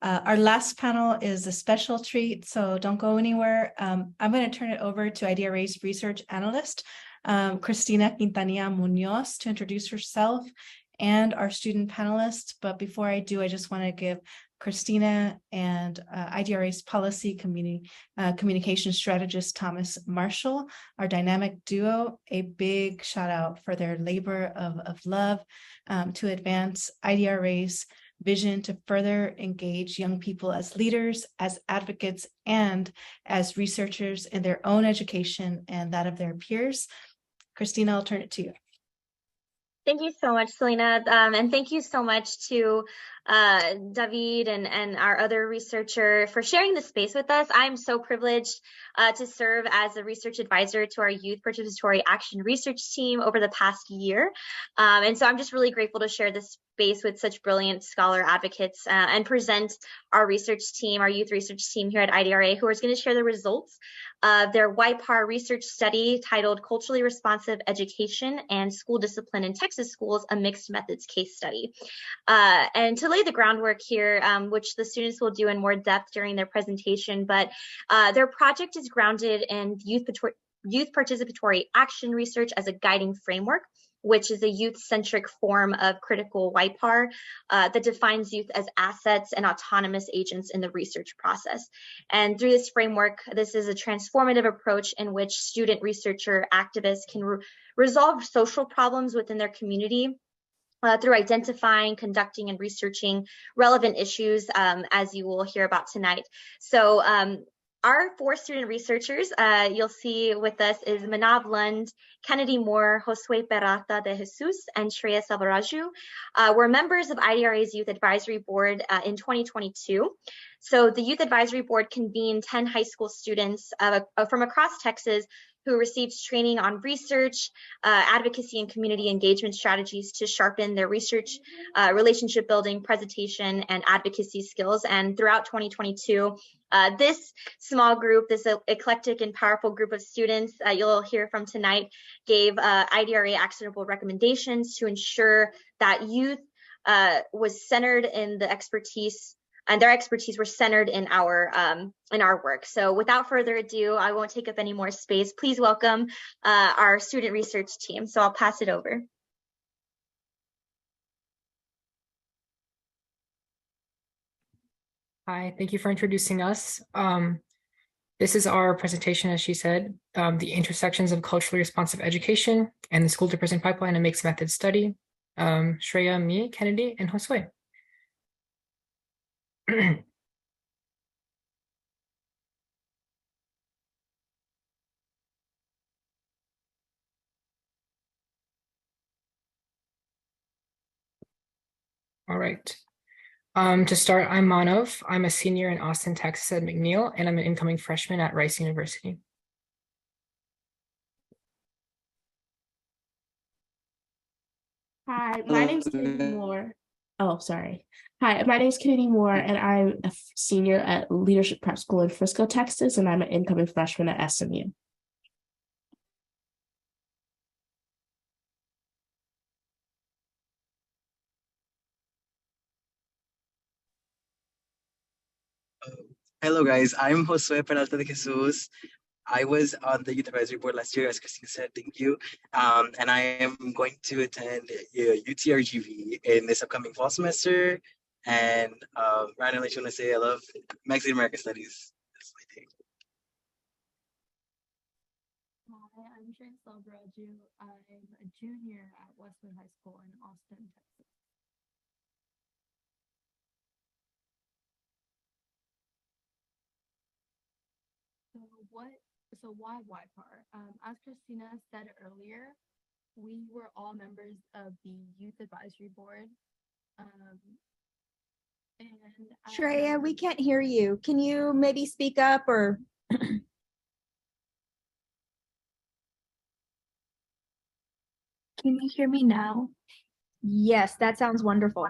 Our last panel is a special treat, so don't go anywhere. I'm going to turn it over to IDRA's research analyst, Cristina Quintanilla Munoz, to introduce herself and our student panelists. But before I do, I just want to give Cristina and IDRA's policy communication strategist, Thomas Marshall, our dynamic duo, a big shout out for their labor of love to advance IDRA's vision to further engage young people as leaders, as advocates, and as researchers in their own education and that of their peers. Cristina, I'll turn it to you. Thank you so much, Selena. And thank you so much to David and our other researcher for sharing the space with us. I'm so privileged to serve as a research advisor to our Youth Participatory Action Research team over the past year. And so I'm just really grateful to share this space with such brilliant scholar advocates and present our research team, our youth research team here at IDRA, who is going to share the results of their YPAR research study titled Culturally Responsive Education and School Discipline in Texas Schools, a Mixed Methods Case Study. And to lay the groundwork here, which the students will do in more depth during their presentation, but their project is grounded in youth participatory action research as a guiding framework, which is a youth-centric form of critical YPAR that defines youth as assets and autonomous agents in the research process. And through this framework, this is a transformative approach in which student researcher activists can resolve social problems within their community through identifying, conducting, and researching relevant issues, as you will hear about tonight. So our 4 student researchers you'll see with us is Manav Lund, Kennedy Moore, José Peralta de Jesus, and Shreya Selvaraju. We're members of IDRA's Youth Advisory Board in 2022. So the Youth Advisory Board convened 10 high school students from across Texas who received training on research, advocacy, and community engagement strategies to sharpen their research, relationship building, presentation, and advocacy skills. And throughout 2022, this small group, this eclectic and powerful group of students you'll hear from tonight, gave IDRA actionable recommendations to ensure that youth was centered in the expertise, and their expertise were centered in our work. So without further ado, I won't take up any more space. Please welcome our student research team. So I'll pass it over. Hi, thank you for introducing us. This is our presentation, as she said, the intersections of culturally responsive education and the school to prison pipeline, a mixed method study. Shreya, me, Kennedy, and Josue. All right. To start, I'm Manav. I'm a senior in Austin, Texas at McNeil, and I'm an incoming freshman at Rice University. Hi, my name's Kennedy Moore. Oh, sorry. Hi, my name's Kennedy Moore, and I'm a senior at Leadership Prep School in Frisco, Texas, and I'm an incoming freshman at SMU. Hello guys, I'm José Peralta de Jesus. I was on the Youth Advisory Board last year, as Christina said, thank you. And I am going to attend UTRGV in this upcoming fall semester. And Ryan, I just want to say I love Mexican American Studies. That's my thing. Hi, I'm Shreya Selvaraju. I'm a junior at Westwood High School in Austin, Texas. So why YPAR? As Christina said earlier, we were all members of the Youth Advisory Board. Shreya, we can't hear you. Can you maybe speak up or? Can you hear me now? Yes, that sounds wonderful.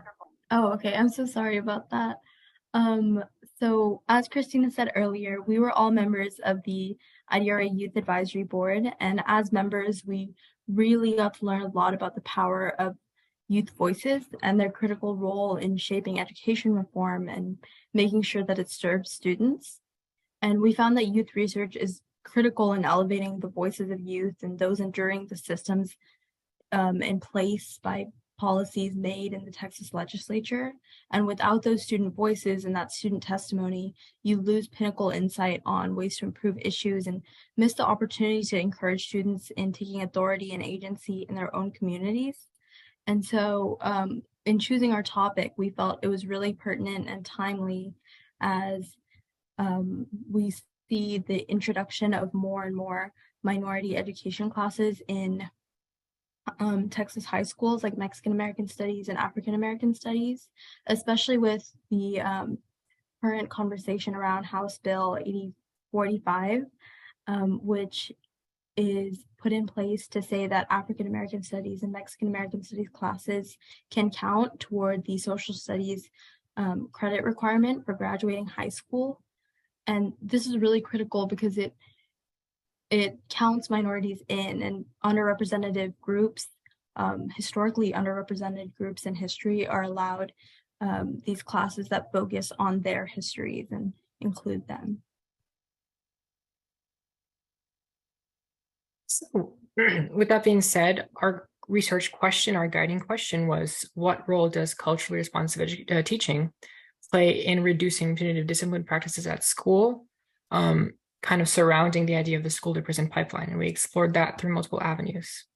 Oh, okay. I'm so sorry about that. So as Christina said earlier, we were all members of the IDRA Youth Advisory Board, and as members, we really got to learn a lot about the power of youth voices and their critical role in shaping education reform and making sure that it serves students. And we found that youth research is critical in elevating the voices of youth and those enduring the systems in place by policies made in the Texas legislature. And without those student voices and that student testimony, you lose pinnacle insight on ways to improve issues and miss the opportunity to encourage students in taking authority and agency in their own communities. And so in choosing our topic, we felt it was really pertinent and timely as we see the introduction of more and more minority education classes in Texas high schools like Mexican American Studies and African American Studies, especially with the current conversation around House Bill 8045, which is put in place to say that African American Studies and Mexican American Studies classes can count toward the social studies credit requirement for graduating high school. And this is really critical because it counts minorities in, and underrepresented groups, historically underrepresented groups in history are allowed these classes that focus on their histories and include them. So with that being said, our research question, our guiding question was, what role does culturally responsive teaching play in reducing punitive discipline practices at school? Kind of surrounding the idea of the school to prison pipeline, and we explored that through multiple avenues.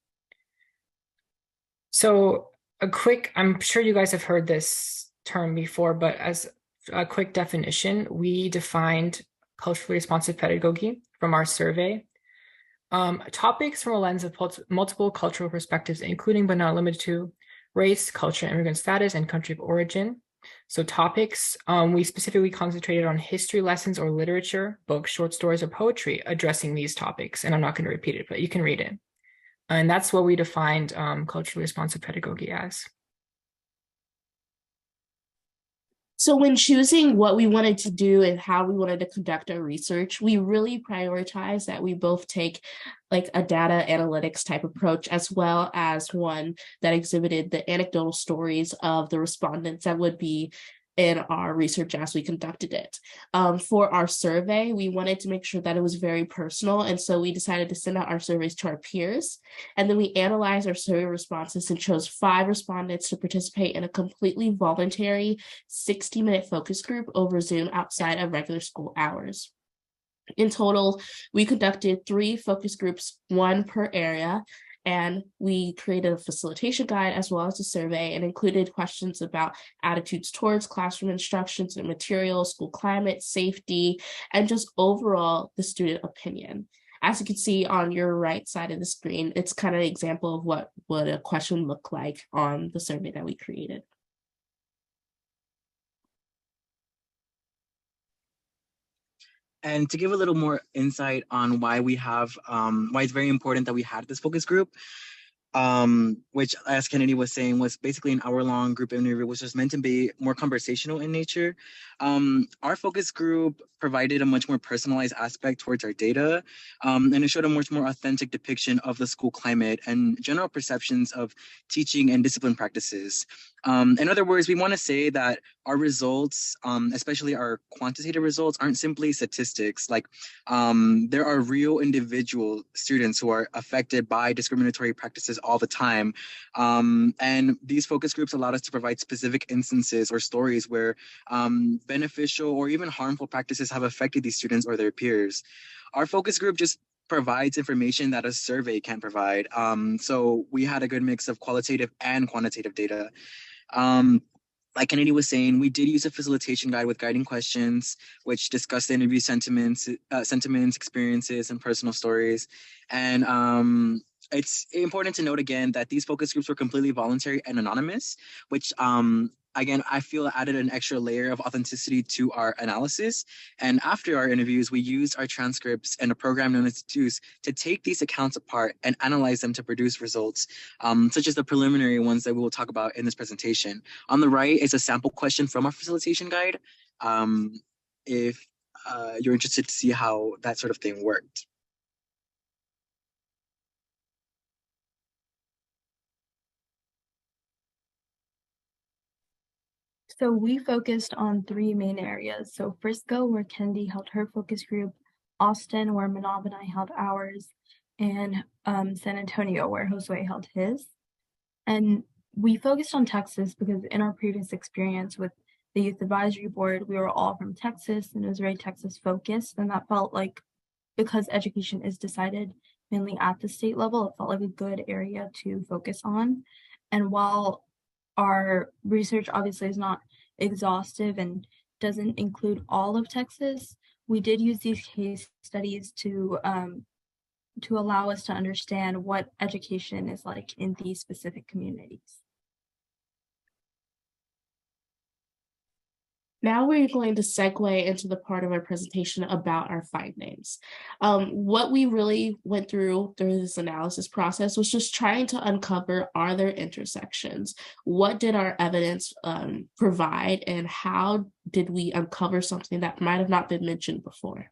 So I'm sure you guys have heard this term before, but as a quick definition, we defined culturally responsive pedagogy from our survey. Topics from a lens of multiple cultural perspectives, including but not limited to race, culture, immigrant status, and country of origin. So topics, we specifically concentrated on history lessons or literature, books, short stories, or poetry addressing these topics. And I'm not going to repeat it, but you can read it. And that's what we defined culturally responsive pedagogy as. So when choosing what we wanted to do and how we wanted to conduct our research, we really prioritized that we both take like a data analytics type approach, as well as one that exhibited the anecdotal stories of the respondents that would be in our research as we conducted it. For our survey, we wanted to make sure that it was very personal. And so we decided to send out our surveys to our peers. And then we analyzed our survey responses and chose 5 respondents to participate in a completely voluntary 60-minute focus group over Zoom outside of regular school hours. In total, we conducted 3 focus groups, 1 per area, and we created a facilitation guide as well as a survey and included questions about attitudes towards classroom instructions and materials, school climate, safety, and just overall the student opinion. As you can see on your right side of the screen, it's kind of an example of what would a question look like on the survey that we created. And to give a little more insight on why why it's very important that we had this focus group, which, as Kennedy was saying, was basically an hour-long group interview, which was meant to be more conversational in nature. Our focus group provided a much more personalized aspect towards our data, and it showed a much more authentic depiction of the school climate and general perceptions of teaching and discipline practices. In other words, we want to say that our results, especially our quantitative results, aren't simply statistics. Like, there are real individual students who are affected by discriminatory practices all the time. And these focus groups allowed us to provide specific instances or stories where beneficial or even harmful practices have affected these students or their peers. Our focus group just provides information that a survey can provide. So we had a good mix of qualitative and quantitative data. Like Kennedy was saying, we did use a facilitation guide with guiding questions, which discussed the interview sentiments, experiences, and personal stories. And it's important to note again that these focus groups were completely voluntary and anonymous, which again, I feel added an extra layer of authenticity to our analysis. And after our interviews, we used our transcripts and a program known as Deduce to take these accounts apart and analyze them to produce results, such as the preliminary ones that we will talk about in this presentation. On the right is a sample question from our facilitation guide, if you're interested to see how that sort of thing worked. So we focused on three main areas. So Frisco, where Kennedy held her focus group, Austin, where Manav and I held ours, and San Antonio, where Josue held his. And we focused on Texas because in our previous experience with the Youth Advisory Board, we were all from Texas and it was very Texas focused. And that felt like, because education is decided mainly at the state level, it felt like a good area to focus on. And while our research obviously is not exhaustive and doesn't include all of Texas, we did use these case studies to allow us to understand what education is like in these specific communities. Now we're going to segue into the part of our presentation about our findings. What we really went through during this analysis process was just trying to uncover, are there intersections? What did our evidence provide, and how did we uncover something that might have not been mentioned before?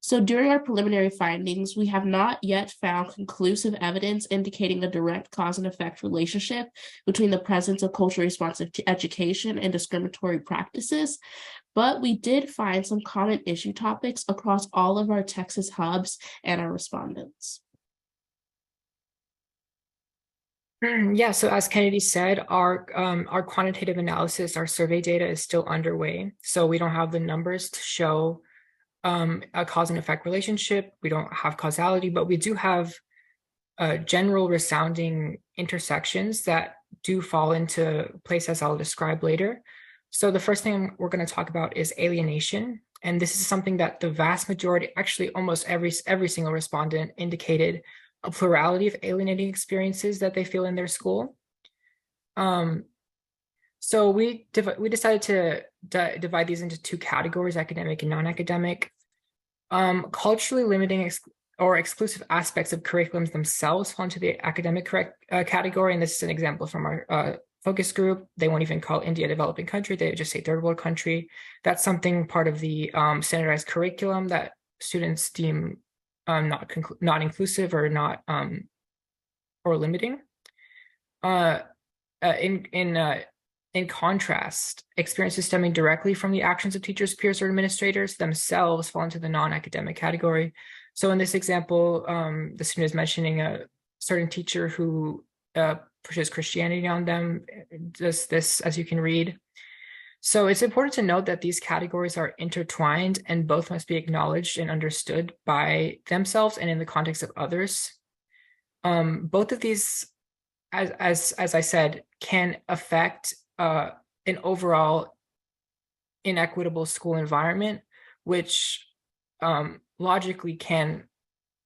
So during our preliminary findings, we have not yet found conclusive evidence indicating a direct cause and effect relationship between the presence of culturally responsive education and discriminatory practices, but we did find some common issue topics across all of our Texas hubs and our respondents. Yeah, so as Kennedy said, our quantitative analysis, our survey data is still underway. So we don't have the numbers to show a cause and effect relationship. We don't have causality, but we do have general resounding intersections that do fall into place, as I'll describe later. So the first thing we're going to talk about is alienation. And this is something that the vast majority, actually almost every single respondent indicated a plurality of alienating experiences that they feel in their school. So we decided to divide these into two categories, academic and non-academic. Culturally limiting or exclusive aspects of curriculums themselves fall into the academic category. And this is an example from our focus group. They won't even call India a developing country. They just say third world country. That's something part of the standardized curriculum that students deem not inclusive or not or limiting. In contrast, experiences stemming directly from the actions of teachers, peers, or administrators themselves fall into the non-academic category. So in this example, the student is mentioning a certain teacher who pushes Christianity on them, does this, as you can read. So it's important to note that these categories are intertwined and both must be acknowledged and understood by themselves and in the context of others. Both of these, as I said, can affect an overall inequitable school environment, which logically can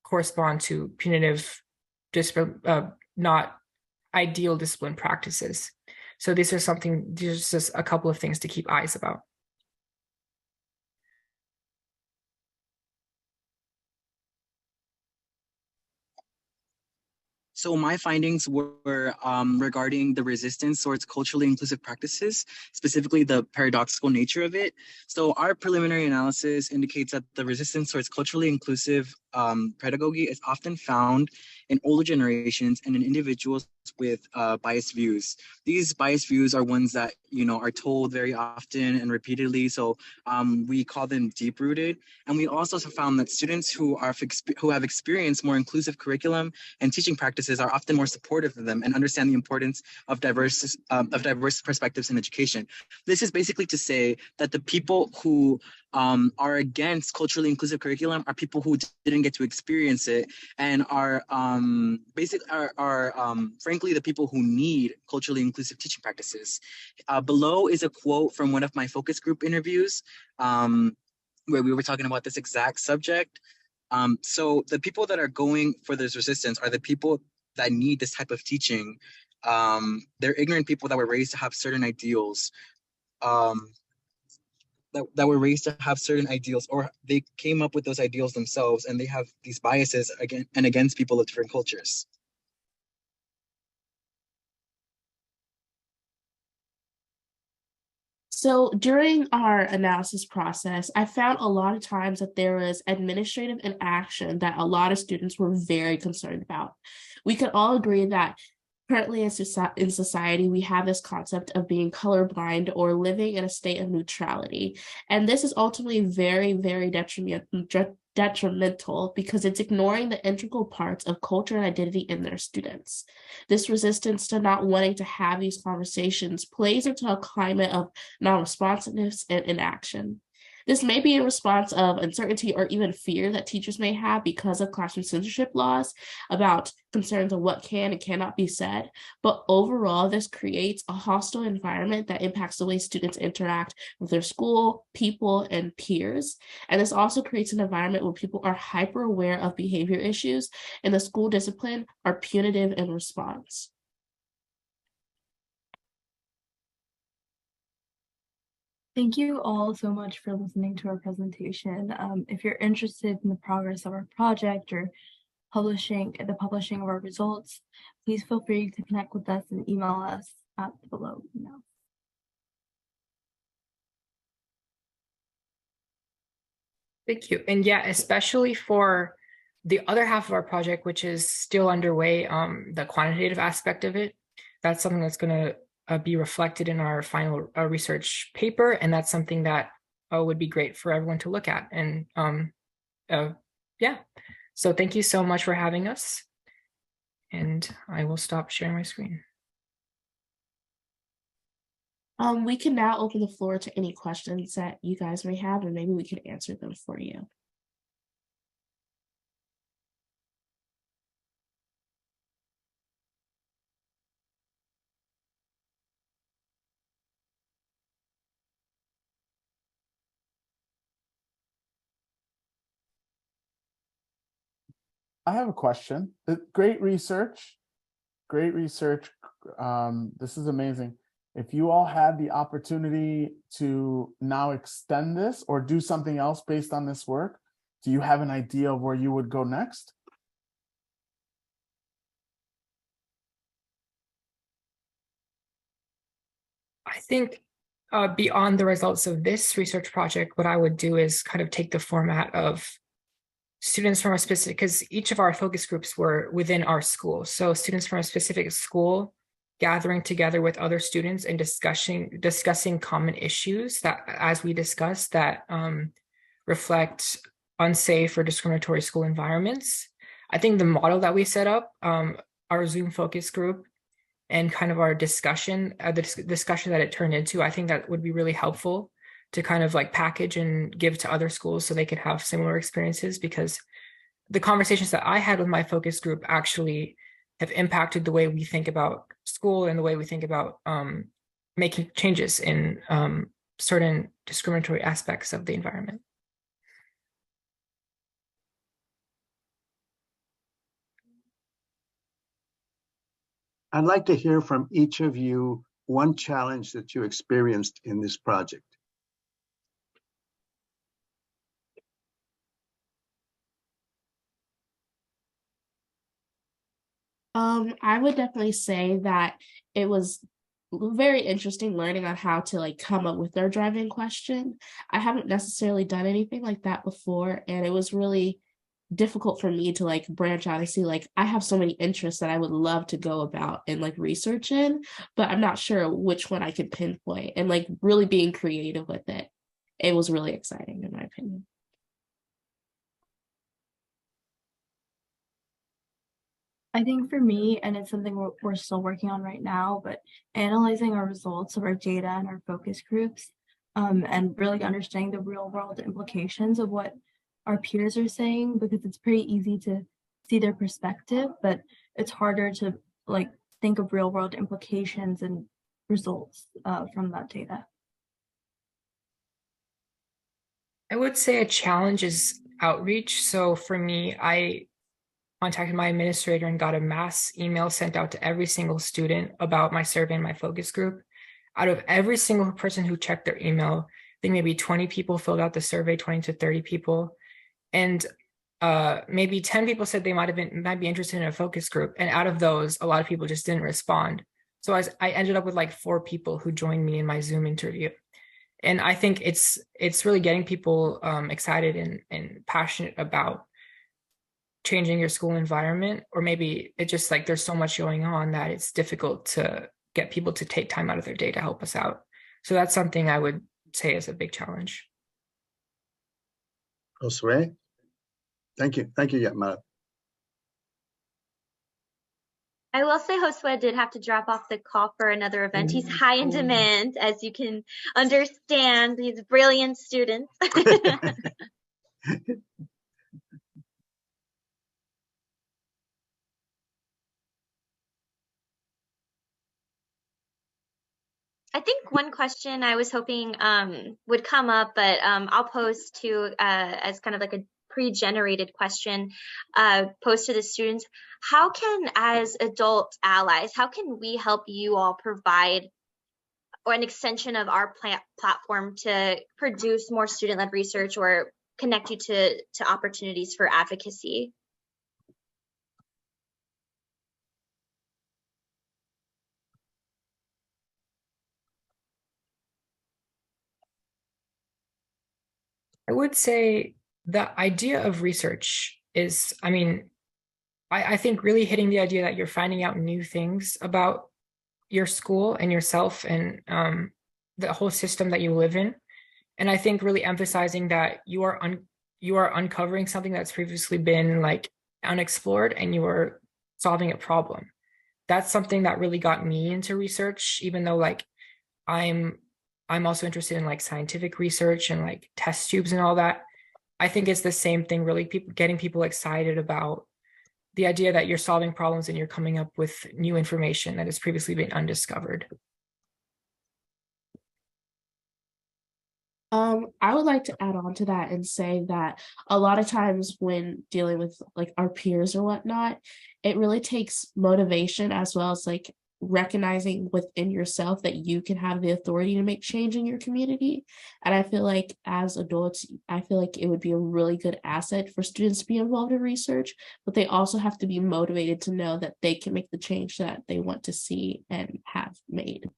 correspond to punitive, not ideal discipline practices. So these are just a couple of things to keep eyes about. So my findings were regarding the resistance towards culturally inclusive practices, specifically the paradoxical nature of it. So our preliminary analysis indicates that the resistance towards culturally inclusive pedagogy is often found in older generations and in individuals with biased views. These biased views are ones that, are told very often and repeatedly. So we call them deep-rooted. And we also found that students who have experienced more inclusive curriculum and teaching practices are often more supportive of them and understand the importance of diverse perspectives in education. This is basically to say that the people who are against culturally inclusive curriculum are people who didn't get to experience it and are frankly the people who need culturally inclusive teaching practices. Below is a quote from one of my focus group interviews where we were talking about this exact subject. So the people that are going for this resistance are the people that need this type of teaching. They're ignorant people that were raised to have certain ideals. That were raised to have certain ideals, or they came up with those ideals themselves, and they have these biases against people of different cultures. So during our analysis process, I found a lot of times that there was administrative inaction that a lot of students were very concerned about. We could all agree that Currently in society, we have this concept of being colorblind or living in a state of neutrality. And this is ultimately very, very detrimental because it's ignoring the integral parts of culture and identity in their students. This resistance to not wanting to have these conversations plays into a climate of non-responsiveness and inaction. This may be in response of uncertainty or even fear that teachers may have because of classroom censorship laws about concerns of what can and cannot be said. But overall, this creates a hostile environment that impacts the way students interact with their school, people, and peers. And this also creates an environment where people are hyper aware of behavior issues and the school discipline are punitive in response. Thank you all so much for listening to our presentation. If you're interested in the progress of our project or the publishing of our results, please feel free to connect with us and email us at the below email. Thank you. And yeah, especially for the other half of our project, which is still underway, the quantitative aspect of it, that's something that's going to be reflected in our final research paper, and that's something that would be great for everyone to look at. And yeah, so thank you so much for having us, and I will stop sharing my screen. We can now open the floor to any questions that you guys may have, and maybe we could answer them for you. I have a question. Great research. Great research. This is amazing. If you all had the opportunity to now extend this or do something else based on this work, do you have an idea of where you would go next? I think beyond the results of this research project, what I would do is kind of take the format of students from a specific, because each of our focus groups were within our school. So students from a specific school gathering together with other students and discussing common issues that, as we discussed, that reflect unsafe or discriminatory school environments. I think the model that we set up, our Zoom focus group, and kind of our discussion, the discussion that it turned into, I think that would be really helpful to kind of like package and give to other schools so they could have similar experiences, because the conversations that I had with my focus group actually have impacted the way we think about school and the way we think about making changes in certain discriminatory aspects of the environment. I'd like to hear from each of you one challenge that you experienced in this project. I would definitely say that it was very interesting learning on how to like come up with their driving question. I haven't necessarily done anything like that before, and it was really difficult for me to like branch out and see like I have so many interests that I would love to go about and like research in, but I'm not sure which one I could pinpoint, and like really being creative with it. It was really exciting in my opinion. I think for me, and it's something we're still working on right now, but analyzing our results of our data and our focus groups, and really understanding the real world implications of what our peers are saying, because it's pretty easy to see their perspective, but it's harder to like think of real world implications and results from that data. I would say a challenge is outreach. So for me, I contacted my administrator and got a mass email sent out to every single student about my survey and my focus group. Out of every single person who checked their email, I think maybe 20 people filled out the survey, 20 to 30 people. And maybe 10 people said they might be interested in a focus group. And out of those, a lot of people just didn't respond. So I ended up with like 4 people who joined me in my Zoom interview. And I think it's really getting people excited and passionate about changing your school environment, or maybe it just like there's so much going on that it's difficult to get people to take time out of their day to help us out. So that's something I would say is a big challenge. Josue? Thank you, Yetma. I will say Josue did have to drop off the call for another event. He's high in demand, as you can understand, these brilliant students. I think one question I was hoping would come up, but I'll pose to as kind of like a pre-generated question, posed to the students. How can, as adult allies, how can we help you all provide or an extension of our platform to produce more student-led research or connect you to opportunities for advocacy? I would say the idea of research is, I mean, I think really hitting the idea that you're finding out new things about your school and yourself and the whole system that you live in. And I think really emphasizing that you are uncovering something that's previously been like unexplored, and you are solving a problem. That's something that really got me into research, even though like I'm also interested in like scientific research and like test tubes and all that. I think it's the same thing, really getting people excited about the idea that you're solving problems and you're coming up with new information that has previously been undiscovered. I would like to add on to that and say that a lot of times when dealing with like our peers or whatnot, it really takes motivation as well as like recognizing within yourself that you can have the authority to make change in your community. And I feel like as adults, I feel like it would be a really good asset for students to be involved in research, but they also have to be motivated to know that they can make the change that they want to see and have made.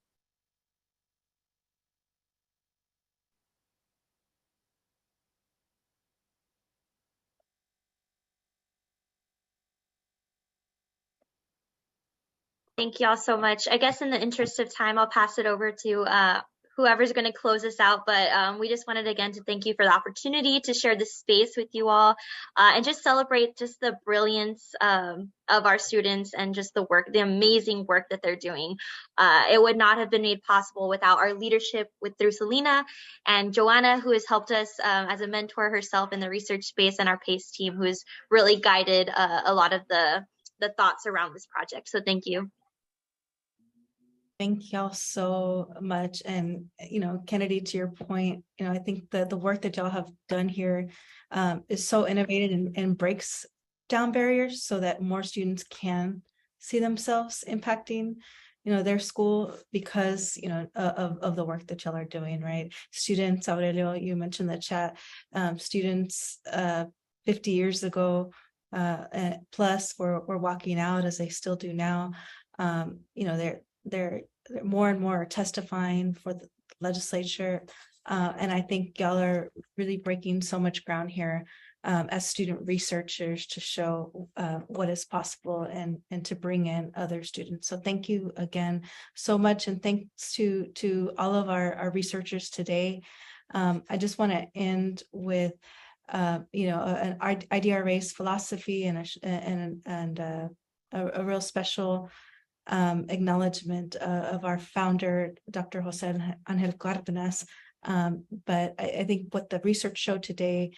Thank you all so much. I guess in the interest of time, I'll pass it over to whoever's going to close us out. But we just wanted again to thank you for the opportunity to share this space with you all and just celebrate just the brilliance of our students and just the amazing work that they're doing. It would not have been made possible without our leadership through Selena and Joanna, who has helped us as a mentor herself in the research space, and our PACE team, who has really guided a lot of the thoughts around this project. So thank you. Thank y'all so much. And, Kennedy, to your point, I think the work that y'all have done here is so innovative and breaks down barriers so that more students can see themselves impacting, their school because, of the work that y'all are doing, right? Students, Aurelio, you mentioned the chat, students 50 years ago plus were walking out, as they still do now. They're more and more testifying for the legislature. And I think y'all are really breaking so much ground here as student researchers to show what is possible and to bring in other students. So thank you again so much. And thanks to all of our researchers today. I just want to end with an IDRA's philosophy and a real special acknowledgement of our founder, Dr. José Ángel Cárdenas. But I think what the research showed today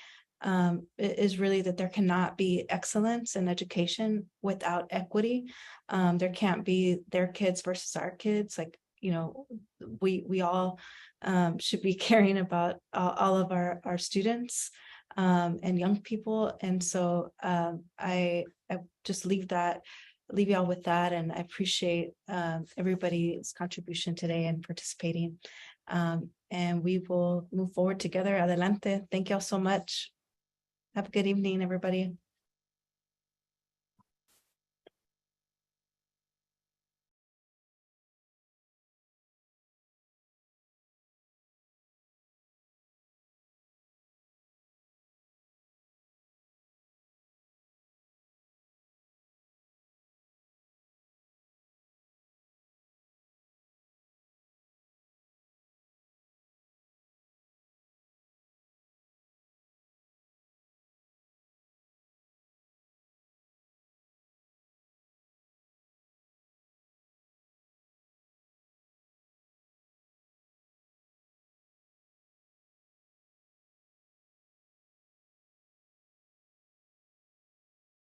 is really that there cannot be excellence in education without equity. There can't be their kids versus our kids. Like, we all should be caring about all of our students and young people. And so I just leave y'all with that, and I appreciate everybody's contribution today and participating. And we will move forward together. Adelante. Thank y'all so much. Have a good evening, everybody.